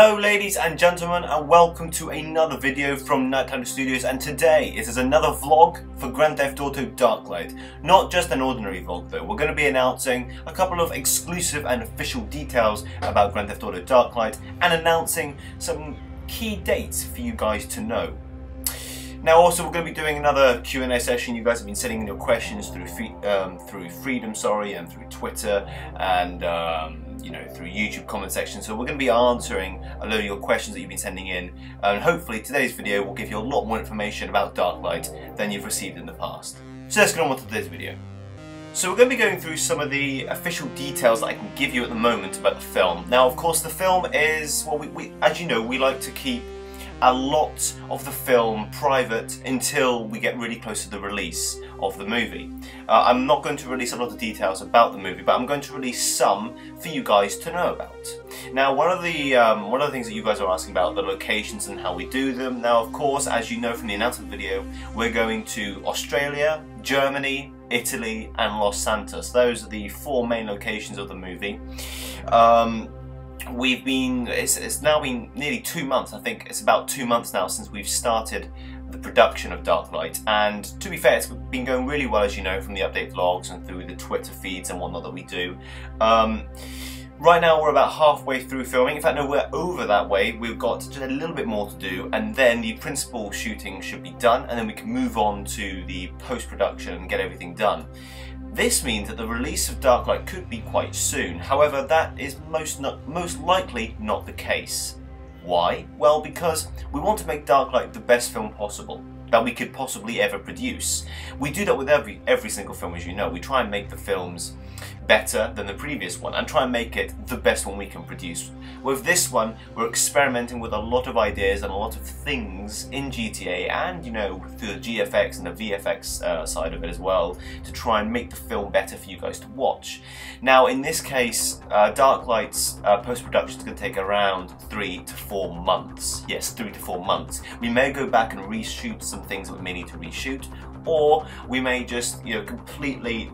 Hello ladies and gentlemen, and welcome to another video from Nighttime Studios, and today it is another vlog for Grand Theft Auto Darklight. Not just an ordinary vlog though, we're going to be announcing a couple of exclusive and official details about Grand Theft Auto Darklight and announcing some key dates for you guys to know. Now also we're going to be doing another Q&A session. You guys have been sending in your questions through Freedom, and through Twitter and through YouTube comment section. So we're going to be answering a load of your questions that you've been sending in, and hopefully today's video will give you a lot more information about Darklight than you've received in the past. So let's get on with today's video. So we're going to be going through some of the official details that I can give you at the moment about the film. Now of course the film is, well, we as you know, we like to keep a lot of the film private until we get really close to the release of the movie. I'm not going to release a lot of details about the movie, but I'm going to release some for you guys to know about. Now, one of the things that you guys are asking about, the locations and how we do them. Now, of course, as you know from the announcement video, we're going to Australia, Germany, Italy, and Los Santos. Those are the four main locations of the movie. It's now been nearly 2 months. I think it's about 2 months now since we've started the production of Darklight, and to be fair, it's been going really well, as you know, from the update vlogs and through the Twitter feeds and whatnot that we do. Right now we're about halfway through filming. In fact, no, we're over that way. We've got just a little bit more to do, and then the principal shooting should be done, and then we can move on to the post-production and get everything done. This means that the release of Darklight could be quite soon. However, that is most likely not the case. Why? Well, because we want to make Darklight the best film possible that we could possibly ever produce. We do that with every single film, as you know. We try and make the films better than the previous one and try and make it the best one we can produce. With this one, we're experimenting with a lot of ideas and a lot of things in GTA and, you know, through the GFX and the VFX side of it as well, to try and make the film better for you guys to watch. Now, in this case, Darklight's post-production is going to take around 3 to 4 months. Yes, 3 to 4 months. We may go back and reshoot some things that we may need to reshoot, or we may just, you know, completely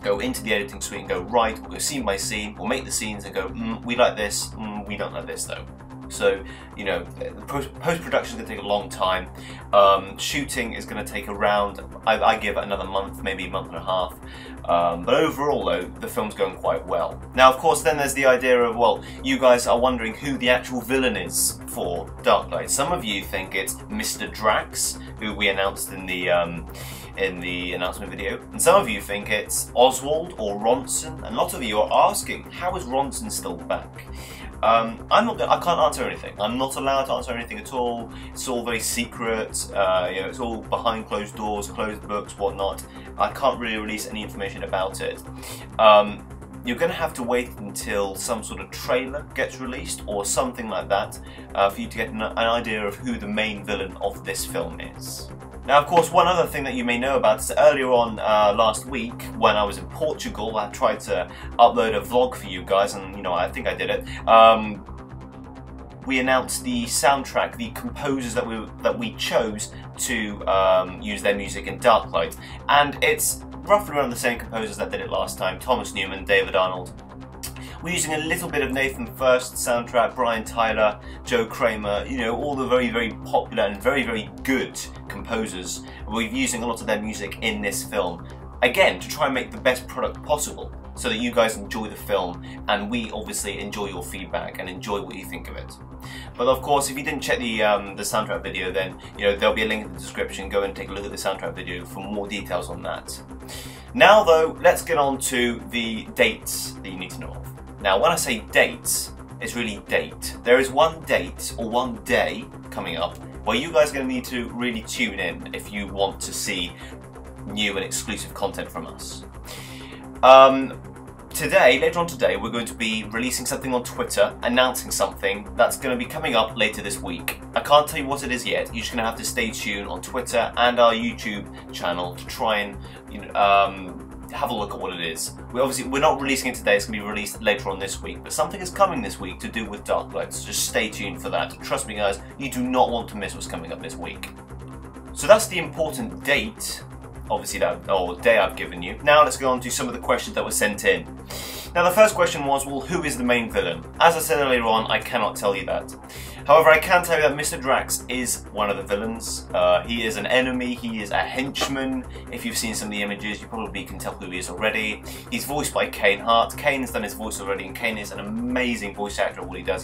go into the editing suite and go, right, we'll go scene by scene, we'll make the scenes and go, we like this, we don't like this though. So, you know, post-production is going to take a long time. Shooting is going to take around, I give it another month, maybe a month and a half. But overall though, the film's going quite well. Now of course then there's the idea of, well, you guys are wondering who the actual villain is for Darklight. Some of you think it's Mr. Drax, who we announced in the announcement video, and some of you think it's Oswald or Ronson, and lots of you are asking, how is Ronson still back? I can't answer anything. I'm not allowed to answer anything at all. It's all very secret. You know, it's all behind closed doors, closed books, whatnot. I can't really release any information about it. You're going to have to wait until some sort of trailer gets released or something like that for you to get an idea of who the main villain of this film is. Now of course, one other thing that you may know about is earlier on last week when I was in Portugal, I tried to upload a vlog for you guys, and you know, I think I did it. We announced the soundtrack, the composers that we chose to use their music in Darklight, and it's roughly around the same composers that did it last time: Thomas Newman, David Arnold. We're using a little bit of Nathan First's soundtrack, Brian Tyler, Joe Kramer, you know, all the very, very popular and very, very good composers. We're using a lot of their music in this film, again, to try and make the best product possible, so that you guys enjoy the film, and we obviously enjoy your feedback and enjoy what you think of it. But of course, if you didn't check the soundtrack video, then, you know, there'll be a link in the description. Go and take a look at the soundtrack video for more details on that. Now though, let's get on to the dates that you need to know of. Now, when I say dates, it's really date. There is one date or one day coming up where you guys are going to need to really tune in if you want to see new and exclusive content from us. Later on today, we're going to be releasing something on Twitter, announcing something that's going to be coming up later this week. I can't tell you what it is yet. You're just going to have to stay tuned on Twitter and our YouTube channel to try and, you know, have a look at what it is. We're not releasing it today, it's going to be released later on this week, but something is coming this week to do with Darklight, so just stay tuned for that. Trust me guys, you do not want to miss what's coming up this week. So that's the important date, obviously, or day I've given you. Now let's go on to some of the questions that were sent in. Now the first question was, well, who is the main villain? As I said earlier on, I cannot tell you that. However, I can tell you that Mr. Drax is one of the villains. He is an enemy, he is a henchman. If you've seen some of the images, you probably can tell who he is already. He's voiced by Kane Hart. Kane has done his voice already, and Kane is an amazing voice actor at what he does.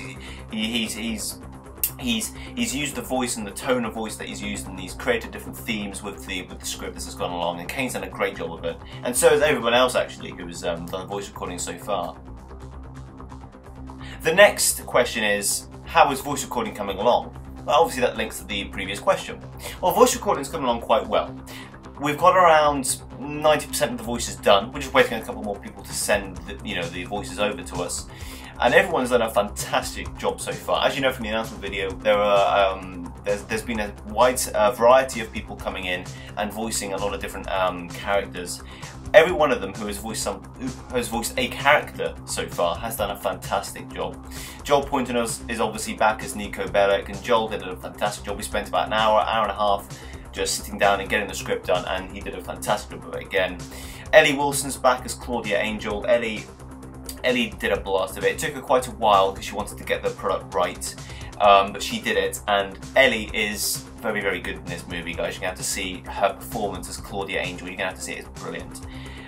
He's used the voice and the tone of voice that he's used, and he's created different themes with the script as it's gone along, and Kane's done a great job of it. And so has everyone else actually who has done the voice recording so far. The next question is, how is voice recording coming along? Well, obviously that links to the previous question. Well, voice recording is coming along quite well. We've got around 90% of the voices done. We're just waiting on a couple more people to send the voices over to us. And everyone's done a fantastic job so far. As you know from the announcement video, there's been a wide variety of people coming in and voicing a lot of different characters. Every one of them who has voiced a character so far has done a fantastic job. Joel Pointinos is obviously back as Niko Bellic, and Joel did a fantastic job. We spent about an hour and a half just sitting down and getting the script done, and he did a fantastic job of it again. Ellie Wilson's back as Claudia Angel. Ellie did a blast of it. It took her quite a while because she wanted to get the product right, but she did it, and Ellie is very, very good in this movie, guys. You're going to have to see her performance as Claudia Angel. You're going to have to see it. It's brilliant.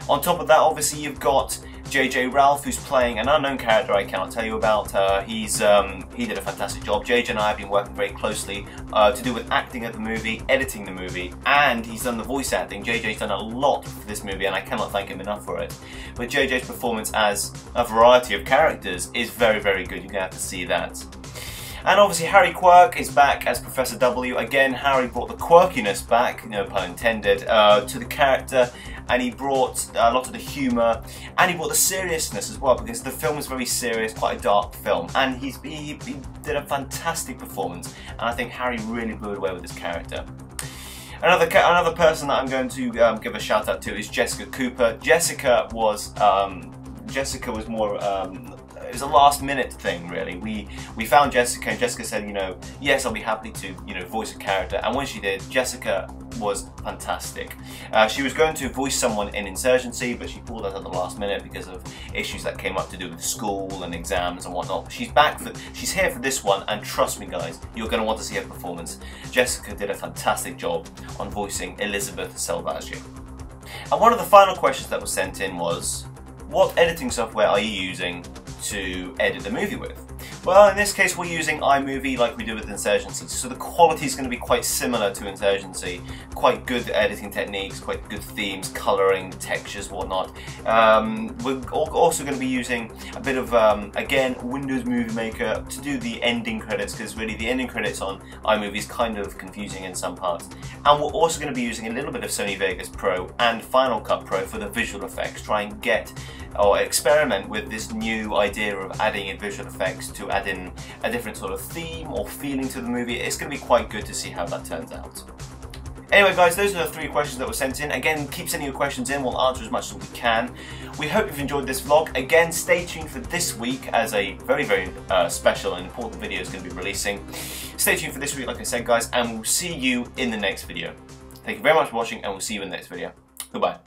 On top of that, obviously, you've got JJ Ralph, who's playing an unknown character I cannot tell you about. He did a fantastic job. JJ and I have been working very closely to do with acting of the movie, editing the movie, and he's done the voice acting. JJ's done a lot for this movie, and I cannot thank him enough for it. But JJ's performance as a variety of characters is very, very good. You're going to have to see that. And obviously Harry Quirk is back as Professor W. Again, Harry brought the quirkiness back, no pun intended, to the character, and he brought a lot of the humour, and he brought the seriousness as well, because the film is very serious, quite a dark film, and he did a fantastic performance, and I think Harry really blew it away with his character. Another person that I'm going to give a shout out to is Jessica Cooper. Jessica was more it was a last minute thing, really. We found Jessica, and Jessica said, yes, I'll be happy to, voice a character. And when she did, Jessica was fantastic. She was going to voice someone in Insurgency, but she pulled out at the last minute because of issues that came up to do with school and exams and whatnot. She's here for this one, and trust me, guys, you're going to want to see her performance. Jessica did a fantastic job on voicing Elizabeth Salvaggi. And one of the final questions that was sent in was, what editing software are you using to edit the movie with? Well, in this case we're using iMovie like we do with Insurgency, so the quality is going to be quite similar to Insurgency. Quite good editing techniques, quite good themes, colouring, textures, whatnot. We're also going to be using a bit of, again, Windows Movie Maker to do the ending credits, because really the ending credits on iMovie is kind of confusing in some parts. And we're also going to be using a little bit of Sony Vegas Pro and Final Cut Pro for the visual effects, try and get or experiment with this new idea of adding in visual effects to add in a different sort of theme or feeling to the movie. It's going to be quite good to see how that turns out. Anyway, guys, those are the 3 questions that were sent in. Again, keep sending your questions in. We'll answer as much as we can. We hope you've enjoyed this vlog. Again, stay tuned for this week, as a very, very special and important video is going to be releasing. Stay tuned for this week, like I said, guys, and we'll see you in the next video. Thank you very much for watching, and we'll see you in the next video. Goodbye.